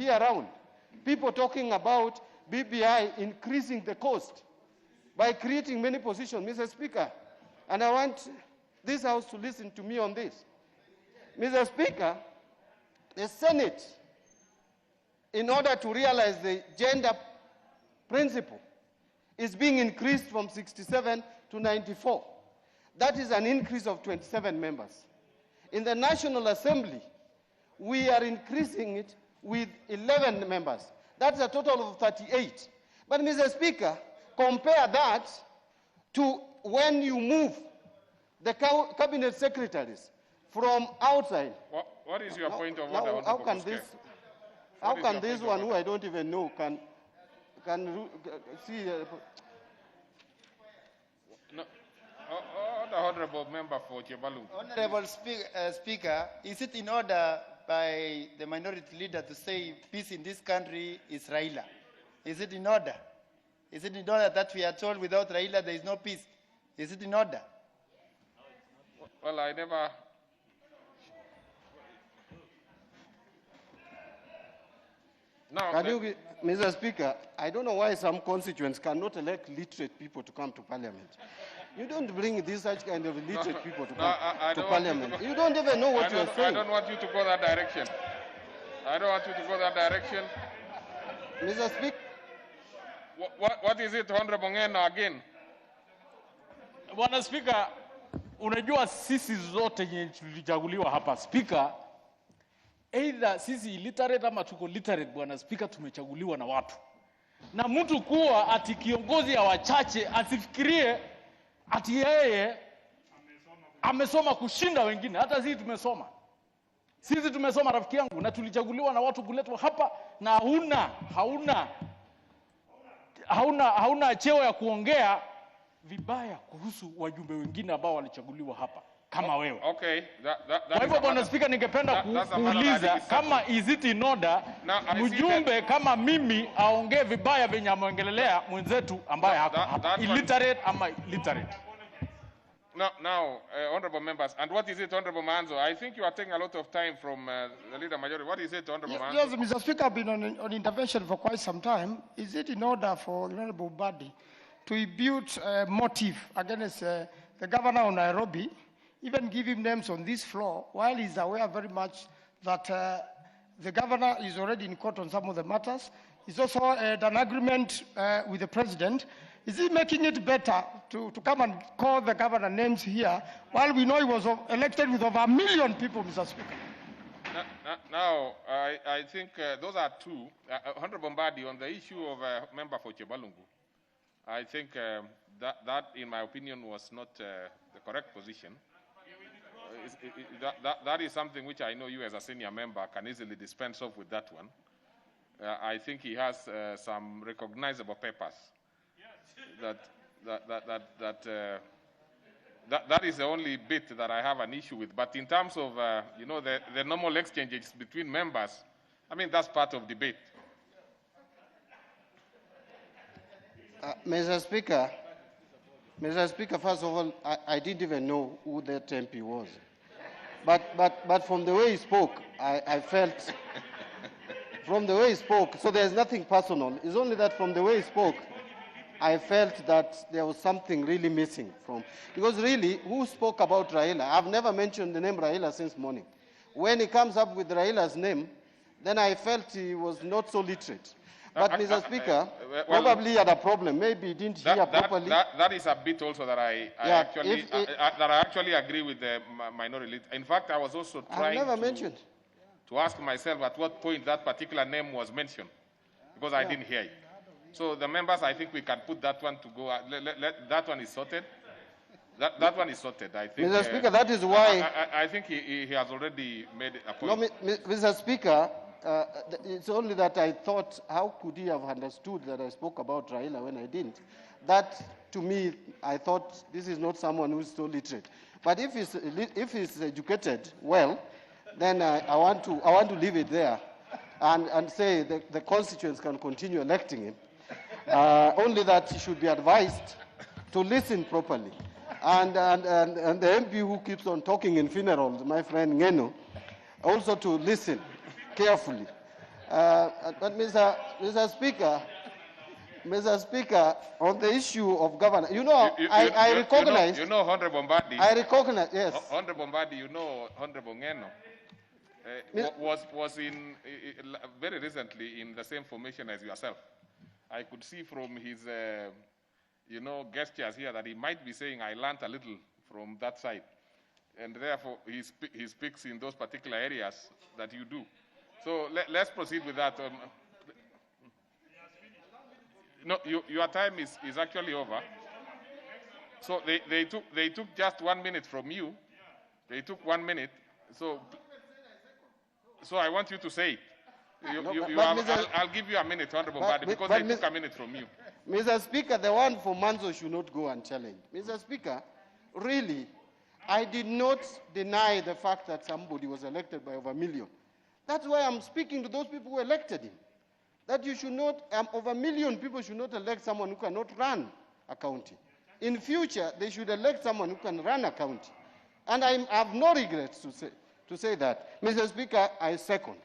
hear around people talking about BBI increasing the cost by creating many positions, Mr. Speaker. And I want this House to listen to me on this. Mr. Speaker, the Senate, in order to realize the gender principle, is being increased from 67 to 94. That is an increase of 27 members. In the National Assembly, we are increasing it with 11 members. That's a total of 38. But, Mr. Speaker, compare that to when you move the cabinet secretaries from outside. What is your point of order? How can this one, who I don't even know, can see? No. The Honorable Member for Chebalungu. Honorable Speaker, is it in order by the minority leader to say peace in this country is Raila? Is it in order? Is it in order that we are told without Raila there is no peace? Is it in order? Well, I never... No, Mr. Speaker, I don't know why some constituents cannot elect literate people to come to Parliament. You don't bring these such kind of literate people to come to Parliament. You don't even know what you are saying. I don't want you to go that direction. I don't want you to go that direction. Mr. Speaker. What is it, Honorable Ngeno, again? Bwana Speaker, unajua sisi zote yenye tulichaguliwa hapa, Speaker, either sisi illiterate ama tuko literate, Bwana Speaker, tumechaguliwa na watu. Na mtu kuwa ati kiongozi ya wachache asifikirie ati yeye amesoma kushinda wengine. Hata sisi tumesoma. Sisi tumesoma, rafiki yangu, na tulichaguliwa na watu kuletwa hapa, na hauna cheo ya kuongea vibaya kuhusu wajumbe wengine ambao walichaguliwa hapa kama wewe. Okay. Kwa hivyo, Bwana Speaker, ningependa kuuliza kama is it in order mjumbe kama mimi aongee vibaya venye ameongelelea mwenzetu ambaye hako hapa, illiterate ama literate. Now, honorable members, and what is it, Honorable Manzo? I think you are taking a lot of time from the leader majority. What is it, Honorable Manzo? Yes, Mr. Speaker, I've been on intervention for quite some time. Is it in order for Honorable Mbadi to impute motive against the governor of Nairobi, even give him names on this floor, while he's aware very much that the governor is already in court on some of the matters? He's also had an agreement with the president. Is he making it better to come and call the governor names here, while we know he was elected with over 1 million people, Mr. Speaker? Now, I think those are two. Honorable Mbadi, on the issue of member for Chebalungu, I think that, in my opinion, was not the correct position. That is something which I know you, as a senior member, can easily dispense off with that one. I think he has some recognizable papers. That is the only bit that I have an issue with. But in terms of the normal exchanges between members, I mean, that's part of debate. Mr. Speaker, first of all, I didn't even know who that MP was. But from the way he spoke, I felt, from the way he spoke, so there's nothing personal. It's only that from the way he spoke, I felt that there was something really missing from, because really, who spoke about Raila? I've never mentioned the name Raila since morning. When he comes up with Raila's name, then I felt he was not so literate. But Mr. Speaker, probably he had a problem. Maybe he didn't hear properly. That is a bit also that I actually agree with the minority. In fact, I was also trying to ask myself at what point that particular name was mentioned, because I didn't hear it. So the members, I think we can put that one to go. That one is sorted. That one is sorted. I think. Mr. Speaker, that is why. I think he has already made a point. No, Mr. Speaker, it's only that I thought, how could he have understood that I spoke about Raila when I didn't? That, to me, I thought this is not someone who is so literate. But if he's educated well, then I want to leave it there, and say the constituents can continue electing him. Only that he should be advised to listen properly. And the MP who keeps on talking in funerals, my friend Ngeno, also to listen carefully. But Mr. Speaker, on the issue of governance, I recognize. Honorable Mbadi. I recognize, yes. Honorable Mbadi, Honorable Ngeno was in very recently in the same formation as yourself. I could see from his, gestures here that he might be saying, I learned a little from that side. And therefore, he speaks in those particular areas that you do. So let's proceed with that. No, your time is actually over. So they took just 1 minute from you. They took 1 minute. So I want you to say it. I'll give you a minute, Honorable Mbadi, because they took a minute from you. Mr. Speaker, the one for Manzo should not go unchallenged. Mr. Speaker, really, I did not deny the fact that somebody was elected by over 1 million. That's why I'm speaking to those people who elected him. That you should not, over 1 million people should not elect someone who cannot run a county. In future, they should elect someone who can run a county. And I have no regrets to say that. Mr. Speaker, I second.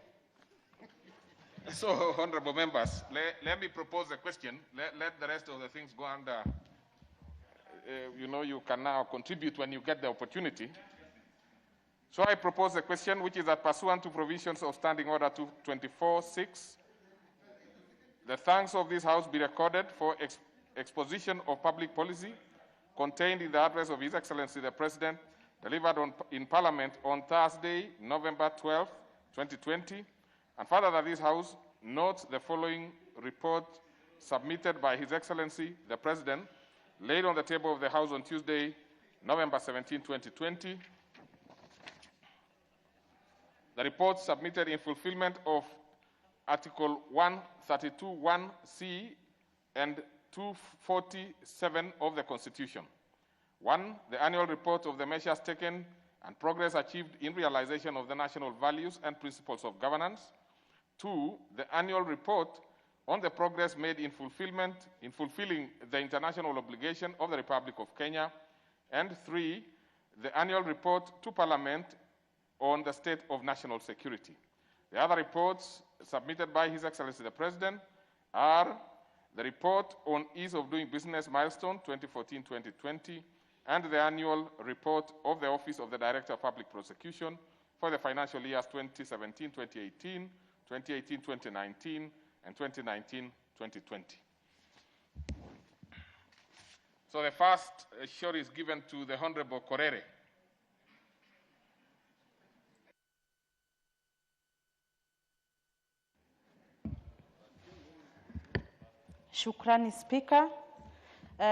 So, honorable members, let me propose a question. Let the rest of the things go under. You can now contribute when you get the opportunity. So I propose a question, which is that pursuant to provisions of Standing Order 224-6, the thanks of this House be recorded for exposition of public policy contained in the address of His Excellency the President, delivered in Parliament on Thursday, November 12, 2020, and further that this House notes the following report submitted by His Excellency the President, laid on the table of the House on Tuesday, November 17, 2020. The report submitted in fulfillment of Article 132(1)(c) and 247 of the Constitution. 1, the annual report of the measures taken and progress achieved in realization of the national values and principles of governance. 2, the annual report on the progress made in fulfilling the international obligation of the Republic of Kenya. And 3, the annual report to Parliament on the state of national security. The other reports submitted by His Excellency the President are the report on ease of doing business milestone 2014-2020 and the annual report of the Office of the Director of Public Prosecution for the financial years 2017-2018, 2018-2019, and 2019-2020. So the first shot is given to the Honorable Korere. Shukrani Speaker.